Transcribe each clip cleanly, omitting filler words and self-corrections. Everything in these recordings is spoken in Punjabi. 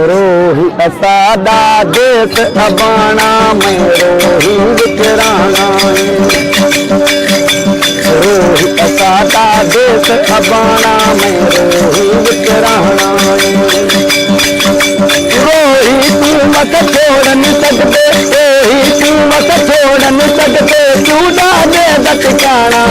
रोही असादा देश अबाना में रोही विचराना रोही असादा देश अबाना में रोही विचराना रोही तू मत छोड़ नहीं सकते रोही तू मत छोड़ नहीं सकते चूड़ा दे दटकाना।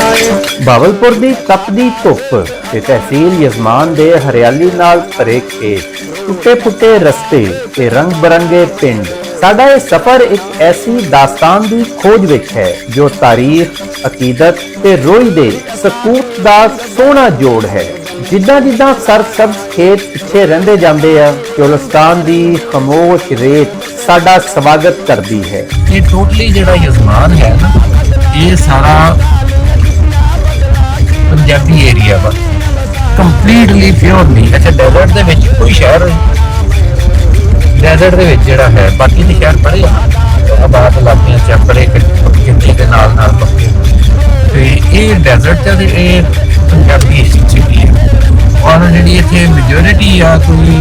भावलपुर ਦੀ ਤਪਦੀ ਧੁੱਪ ਤੇ ਤਹਿਸੀਲ ਯਜ਼ਮਾਨ ਦੇ ਹਰਿਆਲੀ ਨਾਲ ਭਰੇ ਖੇਤ, ਟੁੱਟੇ ਫੁੱਟੇ ਰਸਤੇ ਤੇ ਰੰਗ ਬਰੰਗੇ ਪਿੰਡ। ਸਾਡਾ ਇਹ ਸਫ਼ਰ ਇੱਕ ਐਸੀ ਦਾਸਤਾਨ ਦੀ ਖੋਜ ਵਿੱਚ ਹੈ ਜੋ ਤਾਰੀਖ, ਅਕੀਦਤ ਤੇ ਰੋਈ ਦੇ ਸਕੂਤ ਦਾ ਸੋਹਣਾ ਜੋੜ ਹੈ। ਜਿੱਦਾਂ ਜਿੱਦਾਂ ਸਰਸਬਜ਼ ਖੇਤ ਪਿੱਛੇ ਰਹਿੰਦੇ ਜਾਂਦੇ ਆ, ਚੋਲਸਤਾਨ ਦੀ ਖਾਮੋਸ਼ ਰੇਤ ਸਾਡਾ ਸਵਾਗਤ ਕਰਦੀ ਹੈ। ਇਹ ਟੋਟਲੀ ਜਿਹੜਾ ਯਜ਼ਮਾਨ ਹੈ ਨਾ, ਇਹ ਸਾਰਾ ਪੰਜਾਬੀ ਏਰੀਆ ਵਾ, ਕੰਪਲੀਟਲੀ ਪਿਓਰ ਨਹੀਂ। ਅੱਛਾ, ਡੈਜ਼ਰਟ ਦੇ ਵਿੱਚ ਕੋਈ ਸ਼ਹਿਰ ਡੈਜ਼ਰਟ ਦੇ ਵਿੱਚ ਜਿਹੜਾ ਹੈ, ਬਾਕੀ ਦੇ ਸ਼ਹਿਰ ਬੜੇ ਆਬਾਦ ਇਲਾਕਿਆਂ 'ਚ ਬੜੇ ਖੇਤੀ ਦੇ ਨਾਲ ਨਾਲ ਪੱਕੇ, ਤੇ ਇਹ ਡੈਜ਼ਰਟ ਤੇ ਇਹ ਪੰਜਾਬੀ ਸਿਟੀ ਹੈ। ਔਰ ਜਿਹੜੀ ਇੱਥੇ ਮੈਜੋਰਿਟੀ ਆ ਕੋਈ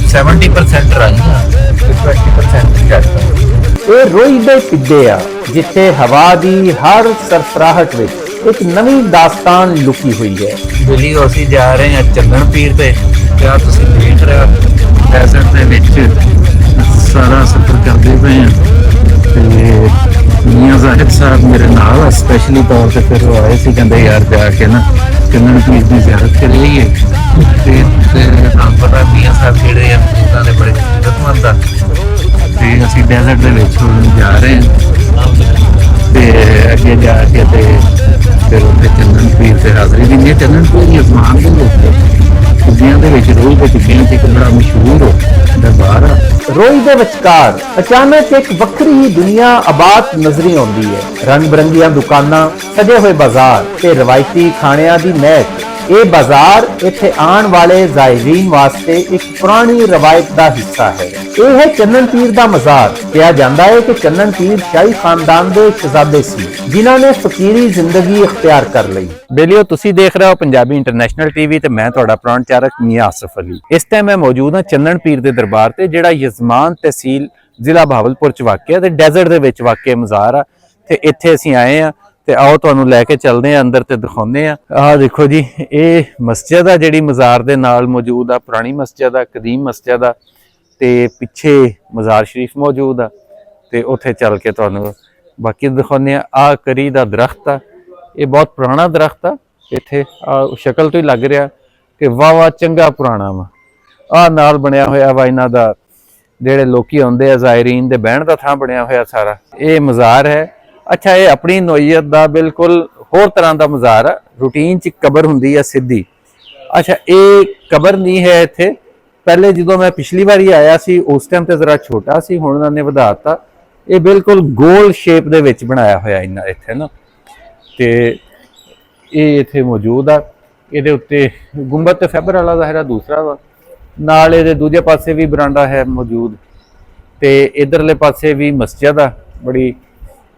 70% ਰਾਈਆਂ ਤੇ 20% ਜੱਟ। ਇਹ ਰੋਈ ਦੇ ਟਿੱਡੇ ਆ ਜਿੱਥੇ ਹਵਾ ਦੀ ਹਰ ਸਰਫਰਾਹਟ ਵਿੱਚ ਇੱਕ ਨਵੀਂ ਦਾਸਤਾਨ ਲੁਕੀ ਹੋਈ ਹੈ। ਦਿੱਲੀ ਅਸੀਂ ਜਾ ਰਹੇ ਹਾਂ ਚੰਦਨ ਪੀਰ ਤੇ ਕਿਆ ਤੁਸੀਂ ਦੇਖ ਰਹੇ ਹੋ ਡੈਜ਼ਰਟ ਦੇ ਵਿੱਚ ਸਾਰਾ ਸਫ਼ਰ ਕਰਦੇ ਪਏ ਹਾਂ। ਤੇ ਮੀਆਂ ਜ਼ਾਹਿਦ ਸਾਹਿਬ ਮੇਰੇ ਨਾਲ ਸਪੈਸ਼ਲੀ ਤੌਰ ਤੇ ਫਿਰ ਉਹ ਆਏ ਸੀ, ਕਹਿੰਦੇ ਯਾਰ ਜਾ ਕੇ ਨਾ ਚੰਦਨ ਪੀਰ ਦੀ ਜ਼ਿਆਰਤ ਕਰ ਲਈਏ। ਤੇ ਤੁਹਾਨੂੰ ਪਤਾ ਮੀਆਂ ਸਾਹਿਬ ਜਿਹੜੇ ਆ ਉਹਨਾਂ ਦੇ ਬੜੇ ਸਿੱਧਤਮੰਦ ਆ, ਤੇ ਅਸੀਂ ਡੈਜ਼ਰਟ ਦੇ ਵਿੱਚ ਹੁਣ ਜਾ ਰਹੇ ਹਾਂ। ਤੇ ਅੱਗੇ ਜਾ ਕੇ ਤੇ ਫਿਰ ਉੱਥੇ ਚੰਦਨ ਪੀਰ ਤੇ ਹਾਜ਼ਰੀ ਦਿੰਦੇ। ਚੰਦਨ ਪੀਰ ਯਜ਼ਮਾਨ ਦੇ ਲੋਕ ਦੁਨੀਆ ਦੇ ਵਿੱਚ ਰੋਜ਼ ਦੇ ਟਿੱਕਿਆਂ 'ਚ ਇੱਕ ਬੜਾ ਮਸ਼ਹੂਰ ਦਰਬਾਰ ਆ। ਰੋਈ ਦੇ ਵਿਚਕਾਰ ਅਚਾਨਕ ਇੱਕ ਵੱਖਰੀ ਹੀ ਦੁਨੀਆ ਆਬਾਦ ਨਜ਼ਰੀ ਆਉਂਦੀ ਹੈ। ਰੰਗ ਬਰੰਗੀਆਂ ਦੁਕਾਨਾਂ, ਸਜੇ ਹੋਏ ਬਾਜ਼ਾਰ ਤੇ ਰਵਾਇਤੀ ਖਾਣਿਆਂ ਦੀ ਮਹਿਕ। ਇਹ ਬਾਜ਼ਾਰ ਇੱਥੇ ਆਉਣ ਵਾਲੇ ਜ਼ਾਇਰੀਨ ਵਾਸਤੇ ਇੱਕ ਪੁਰਾਣੀ ਰਵਾਇਤ ਦਾ ਹਿੱਸਾ ਹੈ। ਇਹ ਹੈ ਚੰਦਨ ਪੀਰ ਦਾ ਮਜ਼ਾਰ। ਕਿਹਾ ਜਾਂਦਾ ਹੈ ਕਿ ਚੰਦਨ ਪੀਰ ਸ਼ਾਹੀ ਖਾਨਦਾਨ ਦੇ ਸ਼ਹਿਜ਼ਾਦੇ ਸੀ ਜਿਨ੍ਹਾਂ ਨੇ ਫਕੀਰੀ ਜ਼ਿੰਦਗੀ ਇਖਤਿਆਰ ਕਰ ਲਈ। ਬੇਲੀਓ, ਤੁਸੀਂ ਦੇਖ ਰਹੇ ਹੋ ਪੰਜਾਬੀ ਇੰਟਰਨੈਸ਼ਨਲ ਟੀਵੀ ਤੇ ਮੈਂ ਤੁਹਾਡਾ ਪ੍ਰੋਣਚਾਰਕ ਮੀਆਂ ਆਸਫ ਅਲੀ। ਇਸ ਟਾਈਮ ਮੈਂ ਮੌਜੂਦ ਹਾਂ ਚੰਦਨ ਪੀਰ ਦੇ ਦਰਬਾਰ ਤੇ, ਜਿਹੜਾ ਯਜ਼ਮਾਨ ਤਹਿਸੀਲ ਜ਼ਿਲ੍ਹਾ ਭਾਵਲਪੁਰ ਚ ਵਾਕਿਆ ਤੇ ਡੈਜ਼ਰਟ ਦੇ ਵਿੱਚ ਵਾਕਿਆ ਮਜ਼ਾਰ ਆ। ਤੇ ਇੱਥੇ ਅਸੀਂ ਆਏ ਆ ਤੇ ਆਓ ਤੁਹਾਨੂੰ ਲੈ ਕੇ ਚੱਲਦੇ ਆ ਅੰਦਰ ਤੇ ਦਿਖਾਉਂਦੇ ਆ। ਆਹ ਦੇਖੋ ਜੀ, ਇਹ ਮਸਜਿਦ ਆ ਜਿਹੜੀ ਮਜ਼ਾਰ ਦੇ ਨਾਲ ਮੌਜੂਦ ਆ, ਪੁਰਾਣੀ ਮਸਜਿਦ ਆ, ਕਦੀਮ ਮਸਜਿਦ ਆ, ਤੇ ਪਿੱਛੇ ਮਜ਼ਾਰ ਸ਼ਰੀਫ ਮੌਜੂਦ ਆ। ਤੇ ਉੱਥੇ ਚੱਲ ਕੇ ਤੁਹਾਨੂੰ ਬਾਕੀ ਦਿਖਾਉਂਦੇ ਆ। ਆਹ ਕਰੀ ਦਾ ਦਰਖਤ ਆ, ਇਹ ਬਹੁਤ ਪੁਰਾਣਾ ਦਰਖਤ ਆ। ਇੱਥੇ ਸ਼ਕਲ ਤੋਂ ਹੀ ਲੱਗ ਰਿਹਾ ਕਿ ਵਾਹ ਚੰਗਾ ਪੁਰਾਣਾ ਵਾ। ਆਹ ਨਾਲ ਬਣਿਆ ਹੋਇਆ ਵਾ ਇਹਨਾਂ ਦਾ, ਜਿਹੜੇ ਲੋਕੀ ਆਉਂਦੇ ਆ ਜ਼ਾਇਰੀਨ ਦੇ ਬਹਿਣ ਦਾ ਥਾਂ ਬਣਿਆ ਹੋਇਆ ਸਾਰਾ। ਇਹ ਮਜ਼ਾਰ ਹੈ। ਅੱਛਾ, ਇਹ ਆਪਣੀ ਨੋਈਅਤ ਦਾ ਬਿਲਕੁਲ ਹੋਰ ਤਰ੍ਹਾਂ ਦਾ ਮਜ਼ਾਰ ਆ। ਰੂਟੀਨ 'ਚ ਕਬਰ ਹੁੰਦੀ ਆ ਸਿੱਧੀ। ਅੱਛਾ, ਇਹ ਕਬਰ ਨਹੀਂ ਹੈ ਇੱਥੇ। ਪਹਿਲੇ ਜਦੋਂ ਮੈਂ ਪਿਛਲੀ ਵਾਰੀ ਆਇਆ ਸੀ ਉਸ ਟਾਈਮ ਤੇ ਜ਼ਰਾ ਛੋਟਾ ਸੀ, ਹੁਣ ਉਹਨਾਂ ਨੇ ਵਧਾਤਾ। ਇਹ ਬਿਲਕੁਲ ਗੋਲ ਸ਼ੇਪ ਦੇ ਵਿੱਚ ਬਣਾਇਆ ਹੋਇਆ ਇਹਨਾਂ ਇੱਥੇ ਨਾ, ਤੇ ਇਹ ਇੱਥੇ ਮੌਜੂਦ ਆ। ਇਹਦੇ ਉੱਤੇ ਗੁੰਬਦ ਤੇ ਫੈਬਰ ਵਾਲਾ ਜ਼ਾਹਿਰਾ ਦੂਸਰਾ ਵਾ, ਨਾਲ ਇਹਦੇ ਦੂਜੇ ਪਾਸੇ ਵੀ ਬਰਾਂਡਾ ਹੈ ਮੌਜੂਦ, ਤੇ ਇਧਰਲੇ ਪਾਸੇ ਵੀ ਮਸਜਿਦ ਆ, ਬੜੀ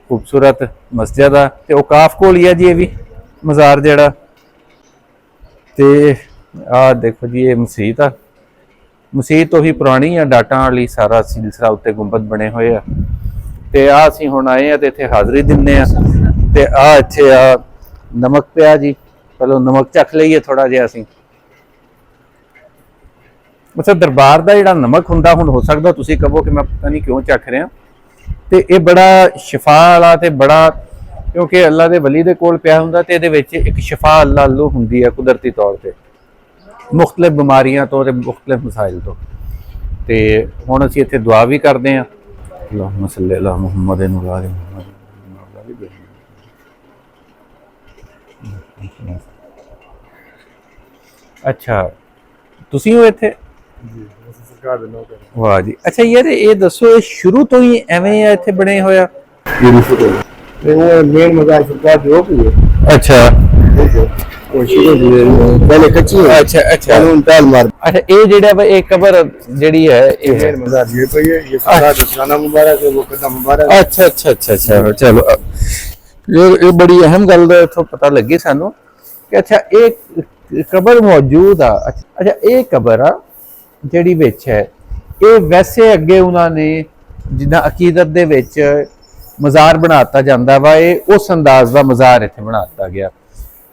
ਖੂਬਸੂਰਤ ਮਸਜਿਦ ਆ। ਤੇ ਔਕਾਫ ਕੋਲ ਹੀ ਆ ਜੀ ਇਹ ਵੀ ਮਜ਼ਾਰ ਜਿਹੜਾ। ਤੇ ਆਹ ਦੇਖੋ ਜੀ, ਇਹ ਮਸੀਤ ਆ। ਮਸੀਤ ਤੋਂ ਹੀ ਪੁਰਾਣੀ ਆ, ਡਾਟਾਂ ਵਾਲੀ ਸਾਰਾ ਸਿਲਸਿਲਾ ਉੱਤੇ ਗੁੰਬਦ ਬਣੇ ਹੋਏ ਆ। ਤੇ ਆ ਅਸੀਂ ਹੁਣ ਆਏ ਆ ਤੇ ਇੱਥੇ ਹਾਜ਼ਰੀ ਦਿੰਦੇ ਆ। ਤੇ ਆ ਇੱਥੇ ਆ ਨਮਕ ਪਿਆ ਜੀ, ਪਹਿਲਾਂ ਨਮਕ ਚੱਖ ਲਈਏ ਥੋੜਾ ਜਿਹਾ ਅਸੀਂ। ਮਤਲਬ ਦਰਬਾਰ ਦਾ ਜਿਹੜਾ ਨਮਕ ਹੁੰਦਾ, ਹੁਣ ਹੋ ਸਕਦਾ ਤੁਸੀਂ ਕਹੋ ਕਿ ਮੈਂ ਪਤਾ ਨਹੀਂ ਕਿਉਂ ਚੱਖ ਰਿਹਾ, ਤੇ ਇਹ ਬੜਾ ਸ਼ਿਫਾ ਵਾਲਾ ਤੇ ਬੜਾ, ਕਿਉਂਕਿ ਅੱਲਾ ਦੇ ਵਲੀ ਦੇ ਕੋਲ ਪਿਆ ਹੁੰਦਾ ਤੇ ਇਹਦੇ ਵਿੱਚ ਇੱਕ ਸ਼ਿਫਾ ਅੱਲਾ ਅੱਲੂ ਹੁੰਦੀ ਹੈ ਕੁਦਰਤੀ ਤੌਰ ਤੇ, ਮੁਖਤਲਿਫ ਬਿਮਾਰੀਆਂ ਤੋਂ ਤੇ ਮੁਖਤਲਿਫ ਮਸਾਇਲ ਤੋਂ। ਤੇ ਹੁਣ ਅਸੀਂ ਇੱਥੇ ਦੁਆ ਵੀ ਕਰਦੇ ਹਾਂ। ਅੱਲਾਹੁம்ம ਸੱਲੀ ਅਲਾ ਮੁਹੰਮਦ व आले मुहम्मद। ਅੱਛਾ, ਤੁਸੀਂ ਹੋ ਇੱਥੇ? ਵਾਹ ਜੀ। ਅੱਛਾ ਯਾਰ, ਇਹ ਦੱਸੋ, ਇਹ ਸ਼ੁਰੂ ਤੋਂ ਹੀ ਐਵੇਂ ਆ ਇੱਥੇ ਬਣੇ ਹੋਇਆ? मेन मजार सरकार जो भी है। अच्छा, वो शुरू पहले कच्ची है। अच्छा अच्छा कानून ताल मार। अच्छा, ये जेड़ा ये कबर जेड़ी है ये है मजार ये पे है, ये सारा दसराना मुबारक है, वो कदम मुबारक। अच्छा अच्छा अच्छा अच्छा, चलो ये बड़ी अहम गल इत्थों पता लगी सानू कि अच्छा ये कबर मौजूद आ। अच्छा, ये कबर आ ਜਿਹੜੀ ਵਿੱਚ ਹੈ, ਇਹ ਵੈਸੇ ਅੱਗੇ ਉਹਨਾਂ ਨੇ ਜਿੱਦਾਂ ਅਕੀਦਤ ਦੇ ਵਿੱਚ ਮਜ਼ਾਰ ਬਣਾਤਾ ਜਾਂਦਾ ਵਾ, ਇਹ ਉਸ ਅੰਦਾਜ਼ ਦਾ ਮਜ਼ਾਰ ਇੱਥੇ ਬਣਾਤਾ ਗਿਆ।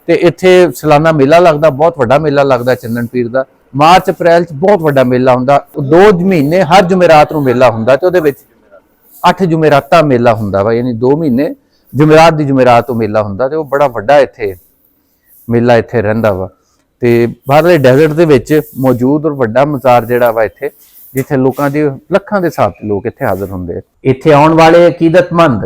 ਤੇ ਇੱਥੇ ਸਾਲਾਨਾ ਮੇਲਾ ਲੱਗਦਾ, ਬਹੁਤ ਵੱਡਾ ਮੇਲਾ ਲੱਗਦਾ ਚੰਦਨ ਪੀਰ ਦਾ। ਮਾਰਚ ਅਪ੍ਰੈਲ ਚ ਬਹੁਤ ਵੱਡਾ ਮੇਲਾ ਹੁੰਦਾ, 2 ਮਹੀਨੇ ਹਰ ਜੁਮੇਰਾਤ ਨੂੰ ਮੇਲਾ ਹੁੰਦਾ ਤੇ ਉਹਦੇ ਵਿੱਚ 8 ਜੁਮੇਰਾਤਾਂ ਮੇਲਾ ਹੁੰਦਾ ਵਾ, ਯਾਨੀ 2 ਮਹੀਨੇ ਜੁਮੇਰਾਤ ਦੀ ਜੁਮੇਰਾਤ ਤੋਂ ਮੇਲਾ ਹੁੰਦਾ ਤੇ ਉਹ ਬੜਾ ਵੱਡਾ ਇੱਥੇ ਮੇਲਾ ਇੱਥੇ ਰਹਿੰਦਾ ਵਾ। ਤੇ ਬਾਹਰਲੇ ਡੈਜ਼ਰਟ ਦੇ ਵਿੱਚ ਮੌਜੂਦ ਔਰ ਵੱਡਾ ਮਜ਼ਾਰ ਜਿਹੜਾ ਵਾ ਇੱਥੇ, ਜਿੱਥੇ ਲੋਕਾਂ ਦੇ ਲੱਖਾਂ ਦੇ ਹਿਸਾਬ ਤੇ ਲੋਕ ਇੱਥੇ ਹਾਜ਼ਰ ਹੁੰਦੇ ਆ। ਇੱਥੇ ਆਉਣ ਵਾਲੇ ਅਕੀਦਤਮੰਦ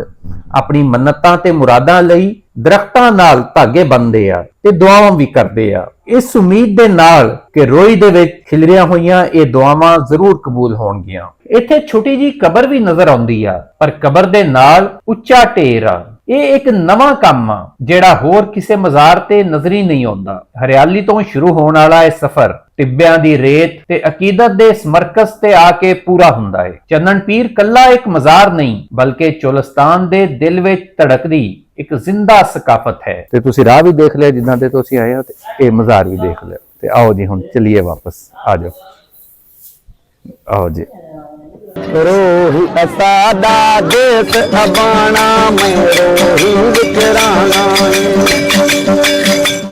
ਆਪਣੀ ਮੰਨਤਾਂ ਤੇ ਮੁਰਾਦਾਂ ਲਈ ਦਰਖਤਾਂ ਨਾਲ ਧਾਗੇ ਬੰਨਦੇ ਆ ਤੇ ਦੁਆਵਾਂ ਵੀ ਕਰਦੇ ਆ, ਇਸ ਉਮੀਦ ਦੇ ਨਾਲ ਕਿ ਰੋਈ ਦੇ ਵਿੱਚ ਖਿਲਰੀਆਂ ਹੋਈਆਂ ਇਹ ਦੁਆਵਾਂ ਜ਼ਰੂਰ ਕਬੂਲ ਹੋਣਗੀਆਂ। ਇੱਥੇ ਛੋਟੀ ਜੀ ਕਬਰ ਵੀ ਨਜ਼ਰ ਆਉਂਦੀ ਆ, ਪਰ ਕਬਰ ਦੇ ਨਾਲ ਉੱਚਾ ਢੇਰ ਆ। ਇਹ ਇੱਕ ਨਵਾਂ ਕੰਮ ਆ ਜਿਹੜਾ ਹੋਰ ਕਿਸੇ ਮਜ਼ਾਰ ਤੇ ਨਜ਼ਰ ਹੀ ਨਹੀਂ ਆਉਂਦਾ। ਹਰਿਆਲੀ ਤੋਂ ਸ਼ੁਰੂ ਹੋਣ ਵਾਲਾ ਇਹ ਸਫ਼ਰ ਟਿੱਬਿਆਂ ਦੀ ਰੇਤ ਤੇ ਅਕੀਦਤ ਦੇ ਇਸ ਮਰਕਜ਼ ਤੇ ਆ ਕੇ ਪੂਰਾ ਹੁੰਦਾ ਹੈ। ਚੰਦਨ ਪੀਰ ਕੱਲਾ ਇੱਕ ਮਜ਼ਾਰ ਨਹੀਂ, ਬਲਕਿ ਚੋਲਿਸਤਾਨ ਦੇ ਦਿਲ ਵਿੱਚ ਧੜਕਦੀ ਇੱਕ ਜ਼ਿੰਦਾ ਸਕਾਫਤ ਹੈ। ਤੇ ਤੁਸੀਂ ਰਾਹ ਵੀ ਦੇਖ ਲਿਆ ਜਿੱਦਾਂ ਦੇ ਤੁਸੀਂ ਆਏ ਹੋ, ਤੇ ਇਹ ਮਜ਼ਾਰ ਵੀ ਦੇਖ ਲਿਆ। ਤੇ ਆਓ ਜੀ ਹੁਣ ਚੱਲੀਏ ਵਾਪਸ, ਆ ਜਾਓ, ਆਓ ਜੀ। रोही असादा देश अबाना मैं रोही विकराना